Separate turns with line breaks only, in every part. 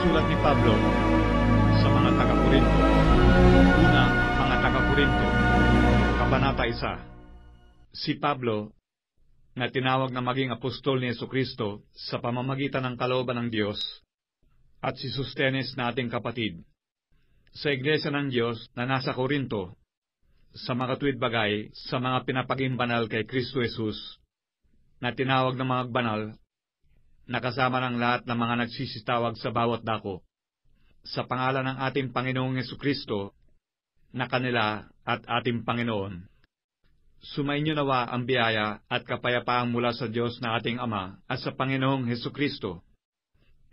Sinusulat ni Pablo sa mga taga-Korinto. Una, mga taga-Korinto, Kabanata 1. Si Pablo, na tinawag na maging apostol ni Jesucristo sa pamamagitan ng kalooban ng Diyos, at si Sostenes na ating kapatid, sa Iglesia ng Diyos na nasa Korinto, sa makatuwid bagay sa mga pinapaging banal kay Kristo Jesus, na tinawag na mga banal, nakasama ng lahat ng mga nagsisitawag sa bawat dako, sa pangalan ng ating Panginoong Jesucristo, na kanila at ating Panginoon. Sumainyo nawa ang biyaya at kapayapaang mula sa Diyos na ating Ama at sa Panginoong Jesucristo.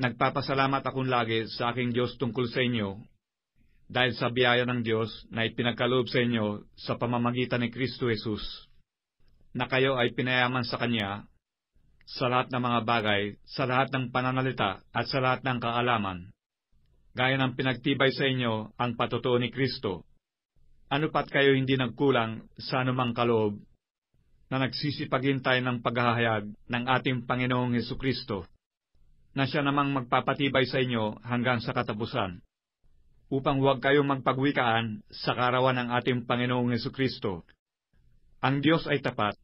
Nagpapasalamat akong lagi sa aking Diyos tungkol sa inyo, dahil sa biyaya ng Diyos na ipinagkaloob sa inyo sa pamamagitan ni Kristo Jesus, na kayo ay pinayaman sa Kanya, sa lahat ng mga bagay, sa lahat ng pananalita at sa lahat ng kaalaman, gaya ng pinagtibay sa inyo ang patotoo ni Kristo. Ano pat kayo hindi nagkulang sa anumang kaloob, na nagsisipaghintay ng paghahayag ng ating Panginoong Jesucristo, na siya namang magpapatibay sa inyo hanggang sa katapusan, upang huwag kayong magpagwikaan sa karawan ng ating Panginoong Jesucristo. Ang Diyos ay tapat,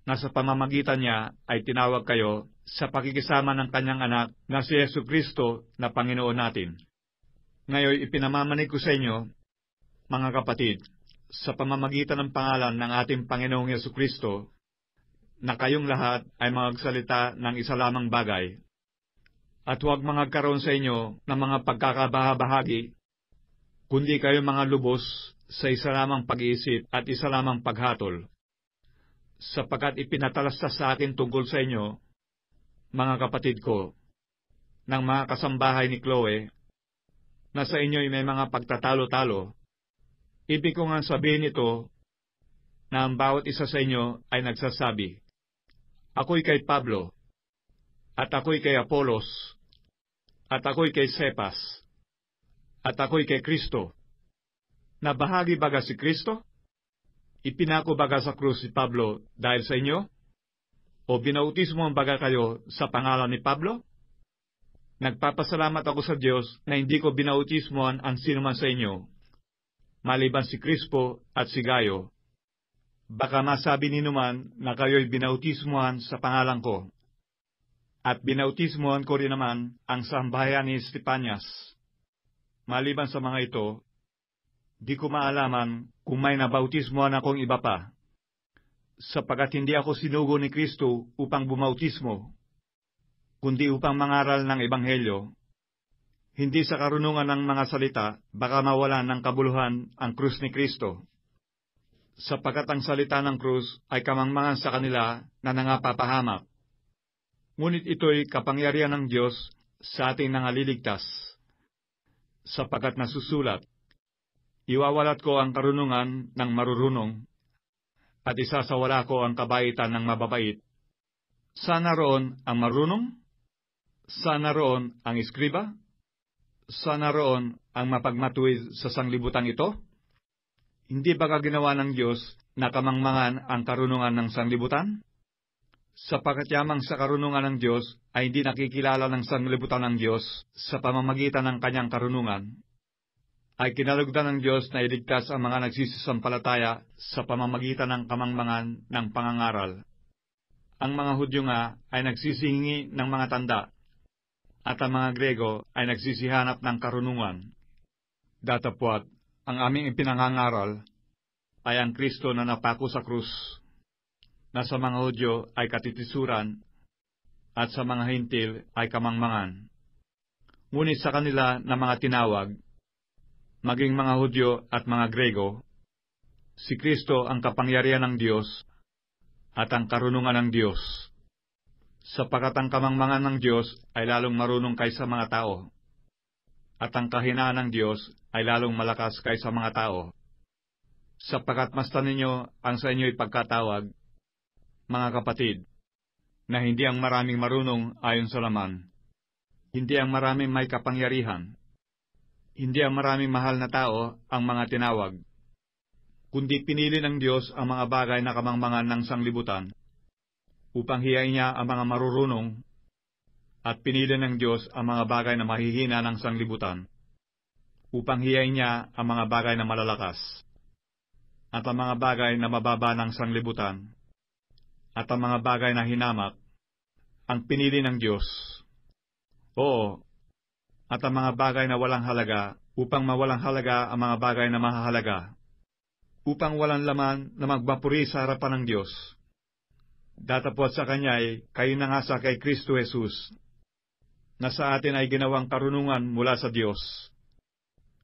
na sa pamamagitan niya ay tinawag kayo sa pakikisama ng Kanyang anak na si Jesucristo na Panginoon natin. Ngayon ipinamamanig ko sa inyo, mga kapatid, sa pamamagitan ng pangalan ng ating Panginoong Jesucristo, na kayong lahat ay magsalita ng isa lamang bagay, at huwag magkaroon sa inyo ng mga pagkakabahabahagi, kundi kayo mga lubos sa isa lamang pag-iisip at isa lamang paghatol, sapagkat ipinatalastas sa akin tungkol sa inyo, mga kapatid ko, ng mga kasambahay ni Chloe, na sa inyo may mga pagtatalo-talo. Ibig ko nga sabihin ito, na ang bawat isa sa inyo ay nagsasabi, ako'y kay Pablo, at ako'y kay Apolos, at ako'y kay Cephas, at ako'y kay Kristo. Nabahagi baga si Kristo? Ipinako baga sa krus si Pablo dahil sa inyo? O binautismo ang baga kayo sa pangalan ni Pablo? Nagpapasalamat ako sa Diyos na hindi ko binautismoan ang sinuman sa inyo, maliban si Crispo at si Gayo. Baka masabi ninuman na kayo'y binautismoan sa pangalan ko. At binautismoan ko rin naman ang sambahayan ni Estepanias. Maliban sa mga ito, di ko maalaman kung may nabautismoan akong iba pa, sapagkat hindi ako sinugo ni Kristo upang bumautismo, kundi upang mangaral ng Ebanghelyo. Hindi sa karunungan ng mga salita, baka mawalan ng kabuluhan ang krus ni Kristo, sapagkat ang salita ng krus ay kamangmangan sa kanila na nangapapahamak. Ngunit ito'y kapangyarihan ng Diyos sa ating nangaliligtas, sapagkat nasusulat, iwawalat ko ang karunungan ng marurunong, at isasawala ko ang kabaitan ng mababait. Sana roon ang marunong? Sana roon ang iskriba? Sana roon ang mapagmatuwid sa sanglibutan ito? Hindi ba ginawa ng Diyos na kamangmangan ang karunungan ng sanglibutan? Sapagkat yamang sa karunungan ng Diyos ay hindi nakikilala ng sanglibutan ng Diyos sa pamamagitan ng kanyang karunungan, ay kinalugdan ng Diyos na iligtas ang mga nagsisisampalataya sa pamamagitan ng kamangmangan ng pangangaral. Ang mga Hudyo nga ay nagsisihingi ng mga tanda, at ang mga Grego ay nagsisihanap ng karunungan. Datapwat, ang aming ipinangangaral ay ang Kristo na napako sa krus, na sa mga Hudyo ay katitisuran, at sa mga Hintil ay kamangmangan. Ngunit sa kanila na mga tinawag, maging mga Hudyo at mga Grego, si Kristo ang kapangyarihan ng Diyos at ang karunungan ng Diyos, sapagkat ang kamangmangan ng Diyos ay lalong marunong kaysa mga tao, at ang kahinaan ng Diyos ay lalong malakas kaysa mga tao, sapagkat mastan ninyo ang sa inyo'y pagkatawag, mga kapatid, na hindi ang maraming marunong ayon sa laman, hindi ang maraming may kapangyarihan, hindi ang maraming mahal na tao ang mga tinawag, kundi pinili ng Diyos ang mga bagay na kamangmangan ng sanglibutan, upang hiyain niya ang mga marurunong, At pinili ng Diyos ang mga bagay na mahihina ng sanglibutan, upang hiyain niya ang mga bagay na malalakas, at ang mga bagay na mababa ng sanglibutan, at ang mga bagay na hinamak, ang pinili ng Diyos. Oo, at ang mga bagay na walang halaga, upang mawalang halaga ang mga bagay na mahahalaga, upang walang laman na magmapuri sa harapan ng Diyos. Datapwat sa Kanya ay kayo na nga sa kay Kristo Jesus, na sa atin ay ginawang karunungan mula sa Diyos,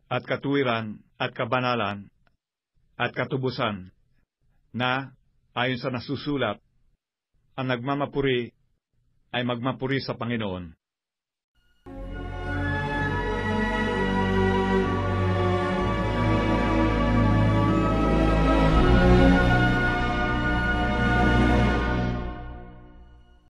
at katuwiran, at kabanalan, at katubusan, na, ayon sa nasusulat, ang nagmamapuri ay magmapuri sa Panginoon.